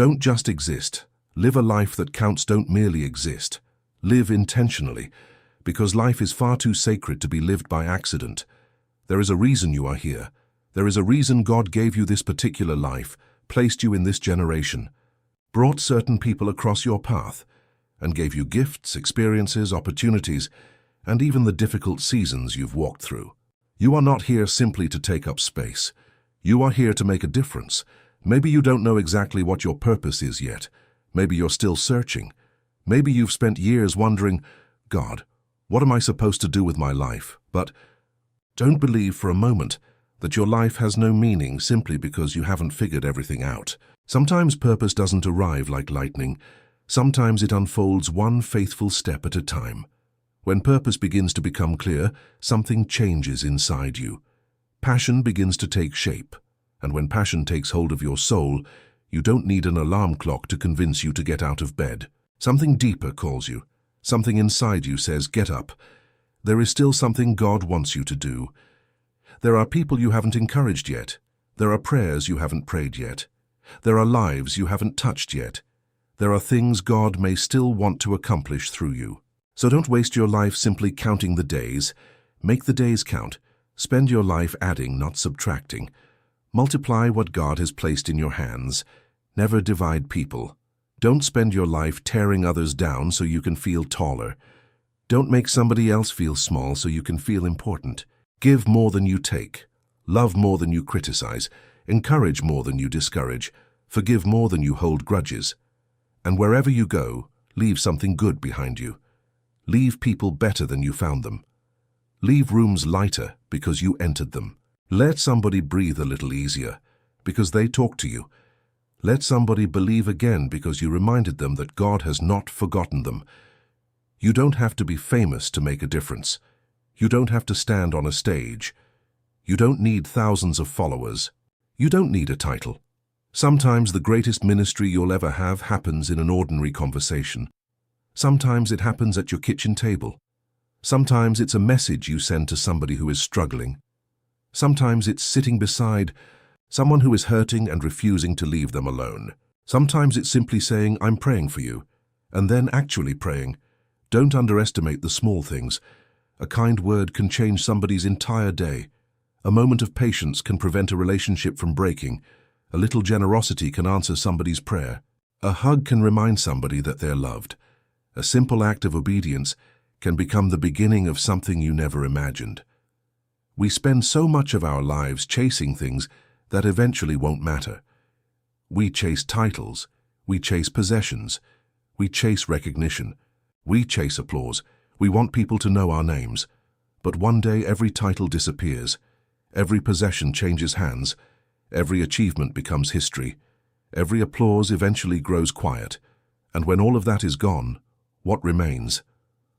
Don't just exist. Live a life that counts. Don't merely exist. Live intentionally, because life is far too sacred to be lived by accident. There is a reason you are here. There is a reason God gave you this particular life, placed you in this generation, brought certain people across your path, and gave you gifts, experiences, opportunities, and even the difficult seasons you've walked through. You are not here simply to take up space. You are here to make a difference. Maybe you don't know exactly what your purpose is yet. Maybe you're still searching. Maybe you've spent years wondering, God, what am I supposed to do with my life? But don't believe for a moment that your life has no meaning simply because you haven't figured everything out. Sometimes purpose doesn't arrive like lightning. Sometimes it unfolds one faithful step at a time. When purpose begins to become clear, something changes inside you. Passion begins to take shape. And when passion takes hold of your soul, you don't need an alarm clock to convince you to get out of bed. Something deeper calls you. Something inside you says, get up. There is still something God wants you to do. There are people you haven't encouraged yet. There are prayers you haven't prayed yet. There are lives you haven't touched yet. There are things God may still want to accomplish through you. So don't waste your life simply counting the days. Make the days count. Spend your life adding, not subtracting. Multiply what God has placed in your hands. Never divide people. Don't spend your life tearing others down so you can feel taller. Don't make somebody else feel small so you can feel important. Give more than you take. Love more than you criticize. Encourage more than you discourage. Forgive more than you hold grudges. And wherever you go, leave something good behind you. Leave people better than you found them. Leave rooms lighter because you entered them. Let somebody breathe a little easier because they talked to you. Let somebody believe again because you reminded them that God has not forgotten them. You don't have to be famous to make a difference. You don't have to stand on a stage. You don't need thousands of followers. You don't need a title. Sometimes the greatest ministry you'll ever have happens in an ordinary conversation. Sometimes it happens at your kitchen table. Sometimes it's a message you send to somebody who is struggling. Sometimes it's sitting beside someone who is hurting and refusing to leave them alone. Sometimes it's simply saying, I'm praying for you, and then actually praying. Don't underestimate the small things. A kind word can change somebody's entire day. A moment of patience can prevent a relationship from breaking. A little generosity can answer somebody's prayer. A hug can remind somebody that they're loved. A simple act of obedience can become the beginning of something you never imagined. We spend so much of our lives chasing things that eventually won't matter. We chase titles. We chase possessions. We chase recognition. We chase applause. We want people to know our names. But one day every title disappears. Every possession changes hands. Every achievement becomes history. Every applause eventually grows quiet. And when all of that is gone, what remains?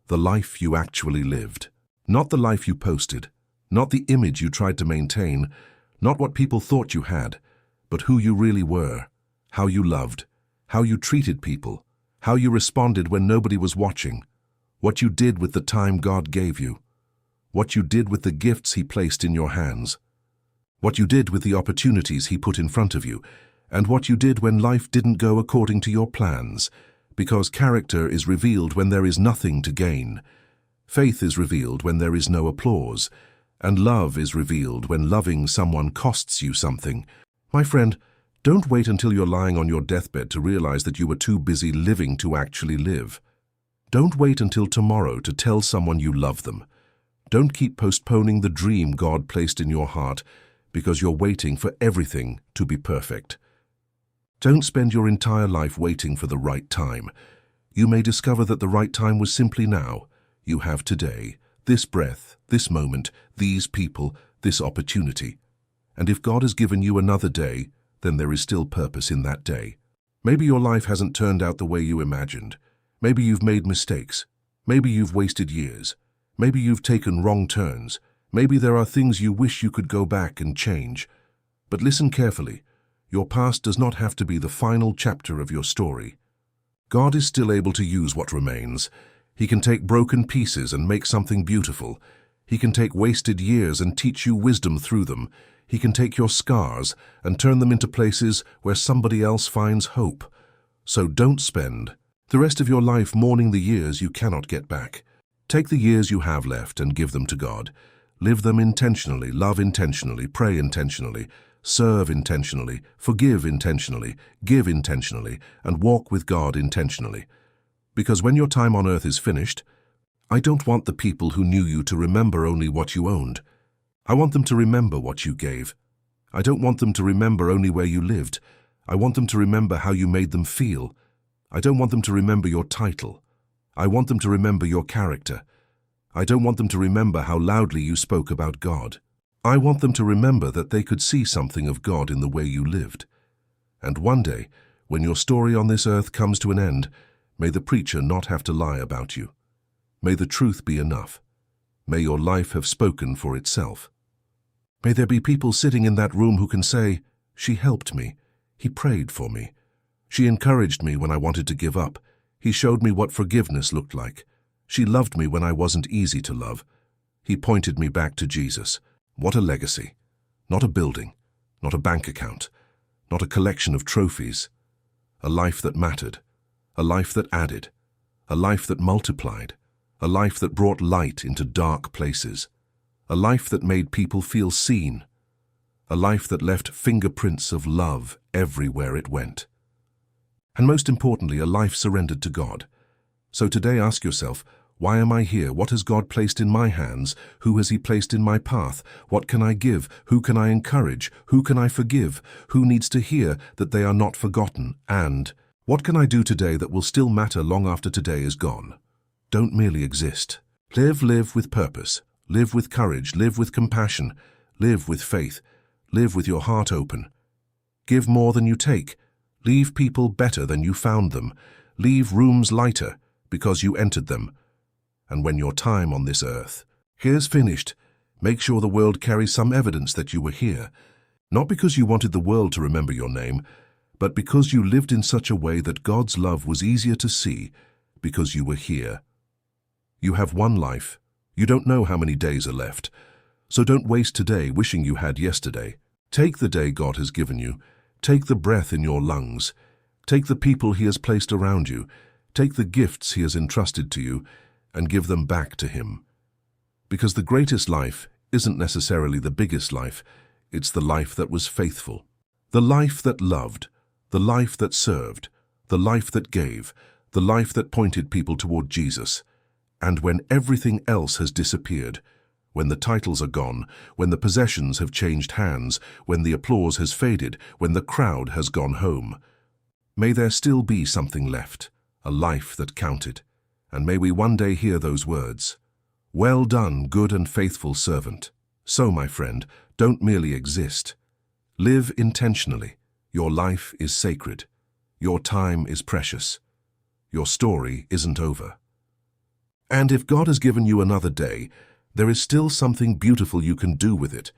The life you actually lived. Not the life you posted. Not the image you tried to maintain, not what people thought you had, but who you really were, how you loved, how you treated people, how you responded when nobody was watching, what you did with the time God gave you, what you did with the gifts He placed in your hands, what you did with the opportunities He put in front of you, and what you did when life didn't go according to your plans, because character is revealed when there is nothing to gain. Faith is revealed when there is no applause. And love is revealed when loving someone costs you something. My friend, don't wait until you're lying on your deathbed to realize that you were too busy living to actually live. Don't wait until tomorrow to tell someone you love them. Don't keep postponing the dream God placed in your heart because you're waiting for everything to be perfect. Don't spend your entire life waiting for the right time. You may discover that the right time was simply now. You have today. This breath, this moment, these people, this opportunity. And if God has given you another day, then there is still purpose in that day. Maybe your life hasn't turned out the way you imagined. Maybe you've made mistakes. Maybe you've wasted years. Maybe you've taken wrong turns. Maybe there are things you wish you could go back and change. But listen carefully. Your past does not have to be the final chapter of your story. God is still able to use what remains. He can take broken pieces and make something beautiful. He can take wasted years and teach you wisdom through them. He can take your scars and turn them into places where somebody else finds hope. So don't spend the rest of your life mourning the years you cannot get back. Take the years you have left and give them to God. Live them intentionally, love intentionally, pray intentionally, serve intentionally, forgive intentionally, give intentionally, and walk with God intentionally. Because when your time on earth is finished, I don't want the people who knew you to remember only what you owned. I want them to remember what you gave. I don't want them to remember only where you lived. I want them to remember how you made them feel. I don't want them to remember your title. I want them to remember your character. I don't want them to remember how loudly you spoke about God. I want them to remember that they could see something of God in the way you lived. And one day, when your story on this earth comes to an end, may the preacher not have to lie about you. May the truth be enough. May your life have spoken for itself. May there be people sitting in that room who can say, "She helped me. He prayed for me. She encouraged me when I wanted to give up. He showed me what forgiveness looked like. She loved me when I wasn't easy to love. He pointed me back to Jesus." What a legacy. Not a building, not a bank account, not a collection of trophies. A life that mattered, a life that added, a life that multiplied, a life that brought light into dark places, a life that made people feel seen, a life that left fingerprints of love everywhere it went. And most importantly, a life surrendered to God. So today ask yourself, why am I here? What has God placed in my hands? Who has He placed in my path? What can I give? Who can I encourage? Who can I forgive? Who needs to hear that they are not forgotten? And what can I do today that will still matter long after today is gone? Don't merely exist. Live with purpose. Live with courage. Live with compassion. Live with faith. Live with your heart open. Give more than you take. Leave people better than you found them. Leave rooms lighter because you entered them. And when your time on this earth is finished, make sure the world carries some evidence that you were here, not because you wanted the world to remember your name, but because you lived in such a way that God's love was easier to see because you were here. You have one life. You don't know how many days are left, so don't waste today wishing you had yesterday. Take the day God has given you. Take the breath in your lungs. Take the people He has placed around you. Take the gifts He has entrusted to you, and give them back to Him. Because the greatest life isn't necessarily the biggest life, it's the life that was faithful, the life that loved, the life that served, the life that gave, the life that pointed people toward Jesus. And when everything else has disappeared, when the titles are gone, when the possessions have changed hands, when the applause has faded, when the crowd has gone home, may there still be something left, a life that counted. And may we one day hear those words, "Well done, good and faithful servant." So, my friend, don't merely exist. Live intentionally. Your life is sacred. Your time is precious. Your story isn't over. And if God has given you another day, there is still something beautiful you can do with it.